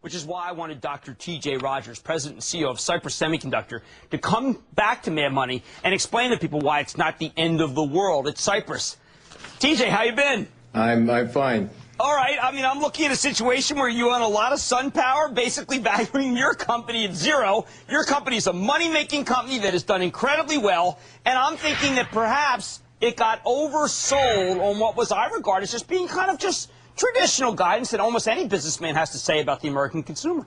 which is why I wanted Dr. T.J. Rodgers, President and CEO of Cypress Semiconductor, to come back to Mad Money and explain to people why it's not the end of the world. It's Cypress. T.J., how you been? I'm fine. All right. I mean, I'm looking at a situation where you own a lot of sun power, basically valuing your company at zero. Your company is a money-making company that has done incredibly well, and I'm thinking that perhaps it got oversold on what was, I regard as just being kind of just traditional guidance that almost any businessman has to say about the American consumer.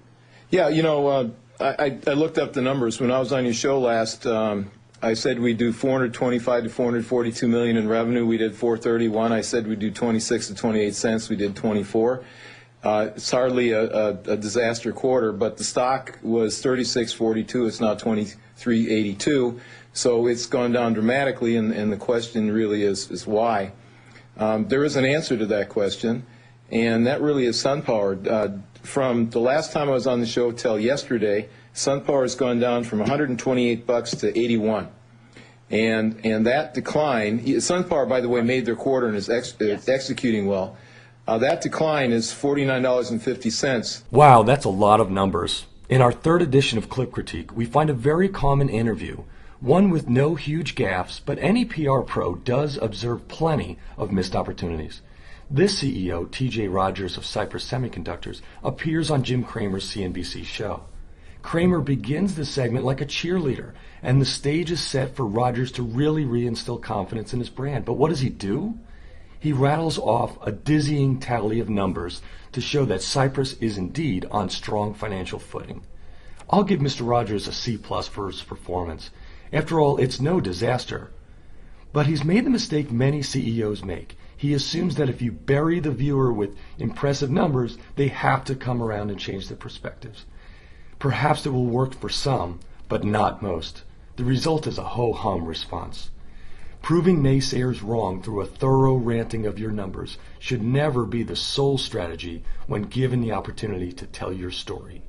Yeah, you know, I looked up the numbers. When I was on your show last, I said we'd do 425 to 442 million in revenue. We did 431. I said we'd do 26 to 28 cents. We did 24. It's hardly a disaster quarter, but the stock was 36.42. It's now 23.82. So it's gone down dramatically, and the question really is why. There is an answer to that question, and that really is SunPower. From the last time I was on the show till yesterday, SunPower has gone down from 128 bucks to 81. And that decline, SunPower, by the way, made their quarter and is executing well. That decline is $49.50. Wow, that's a lot of numbers. In our third edition of Clip Critique, we find a very common interview, one with no huge gaffes, but any PR pro does observe plenty of missed opportunities. This CEO, T.J. Rodgers of Cypress Semiconductors, appears on Jim Cramer's CNBC show. Cramer begins the segment like a cheerleader, and the stage is set for Rodgers to really reinstill confidence in his brand. But what does he do? He rattles off a dizzying tally of numbers to show that Cypress is indeed on strong financial footing. I'll give Mr. Rodgers a C+ for his performance. After all, it's no disaster. But he's made the mistake many CEOs make. He assumes that if you bury the viewer with impressive numbers, they have to come around and change their perspectives. Perhaps it will work for some, but not most. The result is a ho-hum response. Proving naysayers wrong through a thorough ranting of your numbers should never be the sole strategy when given the opportunity to tell your story.